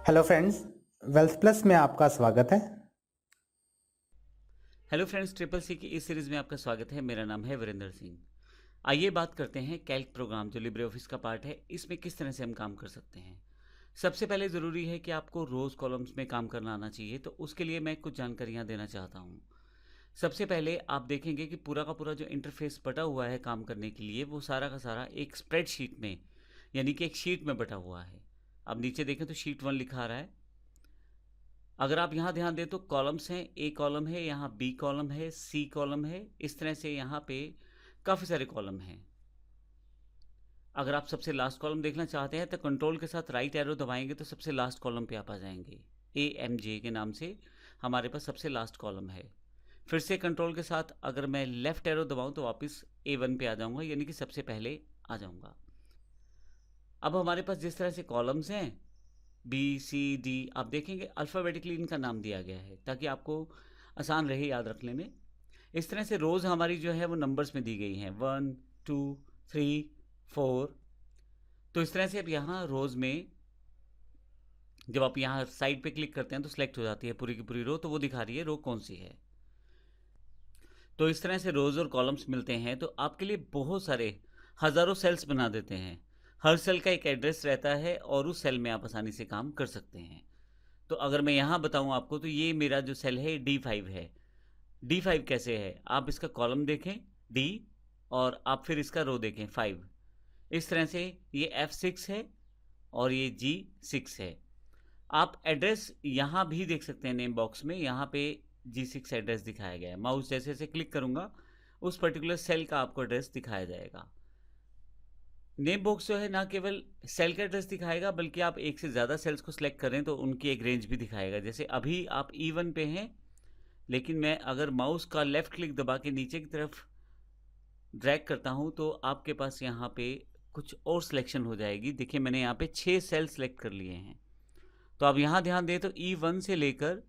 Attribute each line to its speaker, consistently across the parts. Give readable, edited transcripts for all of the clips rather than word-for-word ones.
Speaker 1: Hello friends, wealth plus में आपका स्वागत है।
Speaker 2: हेलो फ्रेंड्स, ट्रिपल सी की इस सीरीज़ में आपका स्वागत है। मेरा नाम है वीरेंद्र सिंह। आइए बात करते हैं कैल्क प्रोग्राम जो लिब्रे ऑफिस का पार्ट है, इसमें किस तरह से हम काम कर सकते हैं। सबसे पहले ज़रूरी है कि आपको रोज़ कॉलम्स में काम करना आना चाहिए, तो उसके लिए मैं कुछ जानकारियाँ देना चाहता हूँ। सबसे पहले आप देखेंगे कि पूरा का पूरा जो इंटरफेस बटा हुआ है काम करने के लिए, वो सारा का सारा एक स्प्रेडशीट में, यानी कि एक शीट में बटा हुआ है। अब नीचे देखें तो शीट 1 लिखा आ रहा है। अगर आप यहाँ ध्यान दें तो कॉलम्स हैं, ए कॉलम है, यहाँ बी कॉलम है, सी कॉलम है, इस तरह से यहाँ पे काफ़ी सारे कॉलम हैं। अगर आप सबसे लास्ट कॉलम देखना चाहते हैं तो कंट्रोल के साथ राइट एरो दबाएंगे तो सबसे लास्ट कॉलम पे आप आ जाएंगे। ए एम जे के नाम से हमारे पास सबसे लास्ट कॉलम है। फिर से कंट्रोल के साथ अगर मैं लेफ्ट एरो दबाऊं तो वापस A1 पे आ जाऊंगा, यानी कि सबसे पहले आ जाऊंगा। अब हमारे पास जिस तरह से कॉलम्स हैं B C D, आप देखेंगे अल्फ़ाबेटिकली इनका नाम दिया गया है ताकि आपको आसान रहे याद रखने में। इस तरह से रोज़ हमारी जो है वो नंबर्स में दी गई हैं, 1 2 3 4। तो इस तरह से अब यहाँ रोज़ में जब आप यहाँ साइड पे क्लिक करते हैं तो सिलेक्ट हो जाती है पूरी की पूरी रो, तो वो दिखा रही है रो कौन सी है। तो इस तरह से रोज़ और कॉलम्स मिलते हैं तो आपके लिए बहुत सारे हज़ारों सेल्स बना देते हैं। हर सेल का एक एड्रेस रहता है और उस सेल में आप आसानी से काम कर सकते हैं। तो अगर मैं यहाँ बताऊँ आपको तो ये मेरा जो सेल है D5 है। D5 कैसे है, आप इसका कॉलम देखें D, और आप फिर इसका रो देखें 5। इस तरह से ये F6 है और ये G6 है। आप एड्रेस यहाँ भी देख सकते हैं नेम बॉक्स में, यहाँ पे G6 एड्रेस दिखाया गया है। माउस जैसे जैसे क्लिक करूँगा उस पर्टिकुलर सेल का आपको एड्रेस दिखाया जाएगा। नेम बॉक्स जो है ना केवल सेल का एड्रेस दिखाएगा, बल्कि आप एक से ज़्यादा सेल्स को सिलेक्ट करें तो उनकी एक रेंज भी दिखाएगा। जैसे अभी आप E1 पे हैं, लेकिन मैं अगर माउस का लेफ़्ट क्लिक दबा के नीचे की तरफ ड्रैग करता हूँ तो आपके पास यहाँ पे कुछ और सिलेक्शन हो जाएगी। देखिए मैंने यहाँ पे 6 सेल सेलेक्ट कर लिए हैं। तो आप यहाँ ध्यान दें तो E1 से लेकर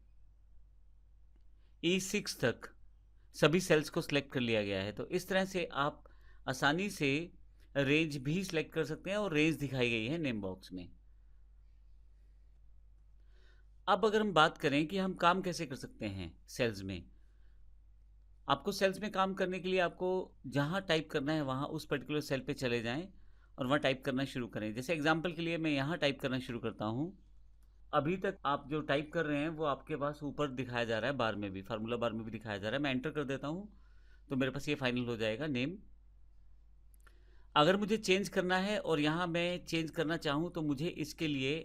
Speaker 2: E6 तक सभी सेल्स को सिलेक्ट कर लिया गया है। तो इस तरह से आप आसानी से रेंज भी सिलेक्ट कर सकते हैं और रेंज दिखाई गई है नेम बॉक्स में। अब अगर हम बात करें कि हम काम कैसे कर सकते हैं सेल्स में, आपको सेल्स में काम करने के लिए आपको जहाँ टाइप करना है वहाँ उस पर्टिकुलर सेल पे चले जाएं और वहाँ टाइप करना शुरू करें। जैसे एग्जांपल के लिए मैं यहाँ टाइप करना शुरू करता हूँ। अभी तक आप जो टाइप कर रहे हैं वो आपके पास ऊपर दिखाया जा रहा है, बार में भी, फार्मूला बार में भी दिखाया जा रहा है। मैं एंटर कर देता हूँ तो मेरे पास ये फाइनल हो जाएगा नेम। अगर मुझे चेंज करना है और यहाँ मैं चेंज करना चाहूँ तो मुझे इसके लिए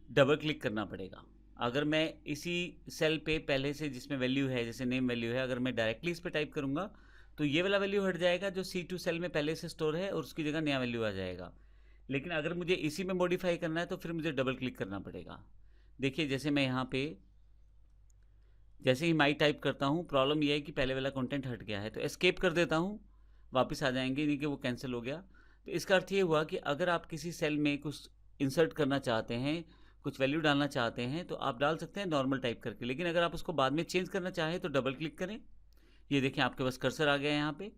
Speaker 2: डबल क्लिक करना पड़ेगा। अगर मैं इसी सेल पे पहले से जिसमें वैल्यू है, जैसे नेम वैल्यू है, अगर मैं डायरेक्टली इस पर टाइप करूँगा तो ये वाला वैल्यू हट जाएगा जो C2 सेल में पहले से स्टोर है और उसकी जगह नया वैल्यू आ जाएगा। लेकिन अगर मुझे इसी में मॉडिफाई करना है तो फिर मुझे डबल क्लिक करना पड़ेगा। देखिए जैसे मैं यहाँ पे जैसे ही माई टाइप करता हूँ, प्रॉब्लम ये है कि पहले वाला कंटेंट हट गया है, तो एस्केप कर देता हूँ, वापस आ जाएंगे, नहीं कि वो कैंसिल हो गया। तो इसका अर्थ ये हुआ कि अगर आप किसी सेल में कुछ इंसर्ट करना चाहते हैं, कुछ वैल्यू डालना चाहते हैं तो आप डाल सकते हैं नॉर्मल टाइप करके, लेकिन अगर आप उसको बाद में चेंज करना चाहें तो डबल क्लिक करें। ये देखें आपके पास कर्सर आ गया है यहाँ पे,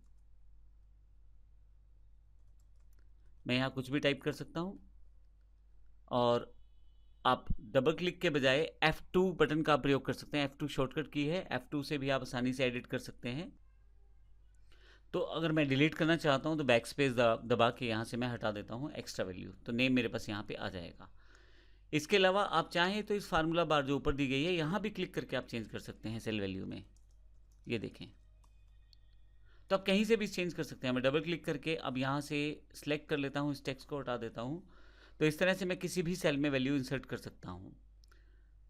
Speaker 2: मैं यहाँ कुछ भी टाइप कर सकता हूँ और आप डबल क्लिक के बजाय F2 बटन का प्रयोग कर सकते हैं। F2 शॉर्टकट की है, F2 से भी आप आसानी से एडिट कर सकते हैं। तो अगर मैं डिलीट करना चाहता हूँ तो बैक स्पेस दबा के यहाँ से मैं हटा देता हूँ एक्स्ट्रा वैल्यू, तो नेम मेरे पास यहाँ पे आ जाएगा। इसके अलावा आप चाहें तो इस फार्मूला बार जो ऊपर दी गई है यहाँ भी क्लिक करके आप चेंज कर सकते हैं सेल वैल्यू में। ये देखें, तो आप कहीं से भी चेंज कर सकते हैं। मैं डबल क्लिक करके अब यहाँ से सिलेक्ट कर लेता हूँ, इस टेक्स्ट को हटा देता हूँ, तो इस तरह से मैं किसी भी सेल में वैल्यू इंसर्ट कर सकता हूँ।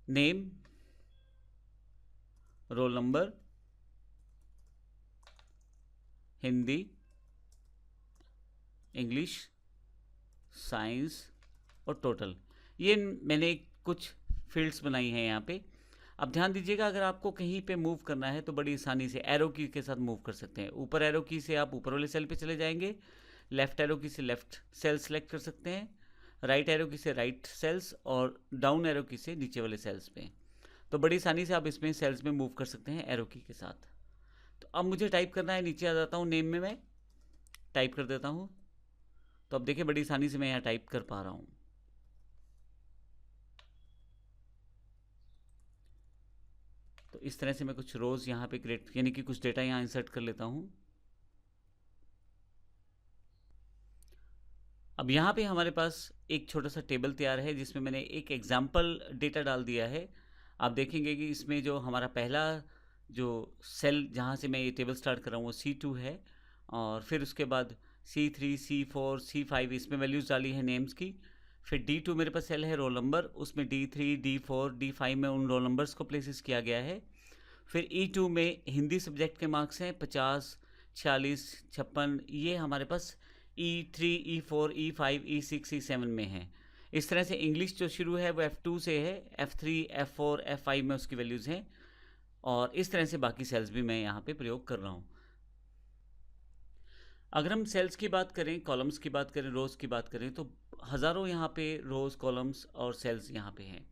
Speaker 2: Name, roll number, Hindi, English, science और टोटल, ये मैंने कुछ फील्ड्स बनाई हैं यहाँ पे। अब ध्यान दीजिएगा, अगर आपको कहीं पे मूव करना है तो बड़ी आसानी से एरो की के साथ मूव कर सकते हैं। ऊपर एरो की से आप ऊपर वाले सेल पे चले जाएंगे, लेफ्ट एरो की से लेफ्ट सेल सेलेक्ट कर सकते हैं, राइट एरो की से राइट सेल्स, और डाउन एरो की से नीचे वाले सेल्स पे। तो बड़ी आसानी से आप इसमें सेल्स में मूव कर सकते हैं एरो की के साथ। तो अब मुझे टाइप करना है, नीचे आ जाता हूँ, नेम में मैं टाइप कर देता हूँ। तो अब देखिए बड़ी आसानी से मैं यहाँ टाइप कर पा रहा हूँ। इस तरह से मैं कुछ रोज़ यहाँ पे क्रिएट यानी कि कुछ डेटा यहाँ इंसर्ट कर लेता हूँ। अब यहाँ पे हमारे पास एक छोटा सा टेबल तैयार है जिसमें मैंने एक एग्जाम्पल डेटा डाल दिया है। आप देखेंगे कि इसमें जो हमारा पहला जो सेल जहाँ से मैं ये टेबल स्टार्ट कर रहा हूँ वो C2 है, और फिर उसके बाद C3, C4, C5 इसमें वैल्यूज़ डाली है नेम्स की। फिर D2 मेरे पास सेल है रोल नंबर, उसमें D3, D4, D5 में उन रोल नंबर्स को प्लेसेस किया गया है। फिर E2 में हिंदी सब्जेक्ट के मार्क्स हैं 50, 46, 56, ये हमारे पास E3, E4, E5, E6, E7 में है। इस तरह से इंग्लिश जो शुरू है वो F2 से है, F3, F4, F5 में उसकी वैल्यूज़ हैं, और इस तरह से बाकी सेल्स भी मैं यहाँ पे प्रयोग कर रहा हूँ। अगर हम सेल्स की बात करें, कॉलम्स की बात करें, रोज़ की बात करें, तो हज़ारों यहाँ पे रोज़, कॉलम्स और सेल्स यहाँ पे हैं।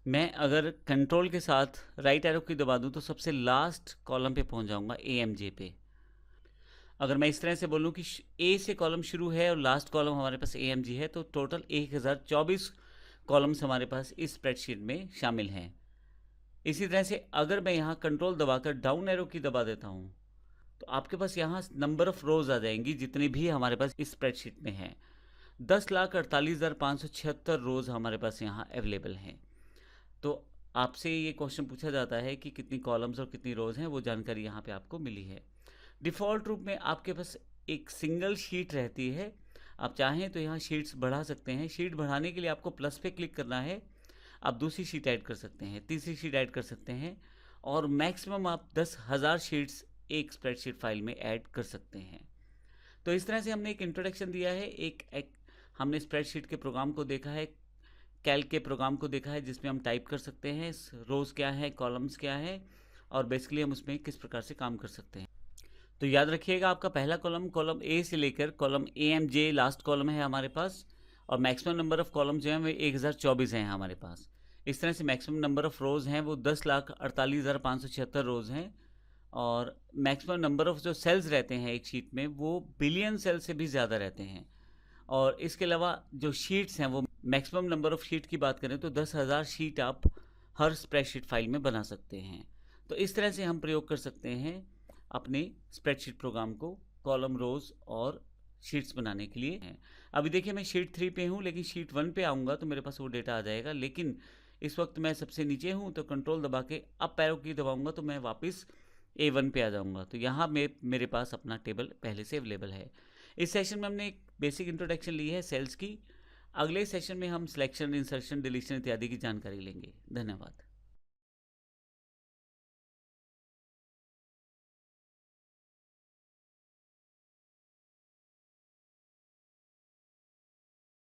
Speaker 2: मैं अगर कंट्रोल के साथ राइट एरो की दबा दूँ तो सबसे लास्ट कॉलम पे पहुँच जाऊँगा, AMJ पे। अगर मैं इस तरह से बोलूँ कि A से कॉलम शुरू है और लास्ट कॉलम हमारे पास AMG है, तो टोटल 1024 कॉलम्स हमारे पास इस स्प्रेडशीट में शामिल हैं। इसी तरह से अगर मैं यहाँ कंट्रोल दबाकर डाउन एरो की दबा देता हूँ तो आपके पास यहाँ नंबर ऑफ रोज आ जाएंगी जितनी भी हमारे पास इस स्प्रेडशीट में है। 10,48,576 रोज हमारे पास यहाँ अवेलेबल हैं। तो आपसे ये क्वेश्चन पूछा जाता है कि कितनी कॉलम्स और कितनी रोज हैं, वो जानकारी यहाँ पे आपको मिली है। डिफ़ॉल्ट रूप में आपके पास एक सिंगल शीट रहती है। आप चाहें तो यहाँ शीट्स बढ़ा सकते हैं। शीट बढ़ाने के लिए आपको प्लस पे क्लिक करना है, आप दूसरी शीट ऐड कर सकते हैं, तीसरी शीट ऐड कर सकते हैं, और मैक्सिमम आप 10,000 शीट्स एक स्प्रेडशीट फाइल में ऐड कर सकते हैं। तो इस तरह से हमने एक इंट्रोडक्शन दिया है, एक हमने स्प्रेडशीट के प्रोग्राम को देखा है, कैल्क के प्रोग्राम को देखा है जिसमें हम टाइप कर सकते हैं रोज़ क्या है, कॉलम्स क्या है, और बेसिकली हम उसमें किस प्रकार से काम कर सकते हैं। तो याद रखिएगा, आपका पहला कॉलम A से लेकर कॉलम AMJ लास्ट कॉलम है हमारे पास, और मैक्सिमम नंबर ऑफ कॉलम जो हैं वो 1024 हैं हमारे पास। इस तरह से मैक्सिमम नंबर ऑफ रोज़ हैं वो 10,48,576 रोज़ हैं, और मैक्सिमम नंबर ऑफ जो सेल्स रहते हैं एक शीट में वो बिलियन सेल से भी ज़्यादा रहते हैं। और इसके अलावा जो शीट्स हैं वो मैक्सिमम नंबर ऑफ शीट की बात करें तो 10,000 शीट आप हर स्प्रेडशीट फाइल में बना सकते हैं। तो इस तरह से हम प्रयोग कर सकते हैं अपने स्प्रेडशीट प्रोग्राम को कॉलम, रोज़ और शीट्स बनाने के लिए। अभी देखिए मैं शीट 3 पे हूँ, लेकिन शीट 1 पे आऊँगा तो मेरे पास वो डेटा आ जाएगा। लेकिन इस वक्त मैं सबसे नीचे हूँ, तो कंट्रोल दबा के अप एरो की दबाऊँगा तो मैं वापस A1 पे आ जाऊँगा। तो यहाँ मेरे पास अपना टेबल पहले से अवेलेबल है। इस सेशन में हमने एक बेसिक इंट्रोडक्शन ली है सेल्स की। अगले सेशन में हम सिलेक्शन, इंसर्शन, डिलीशन इत्यादि की जानकारी लेंगे। धन्यवाद।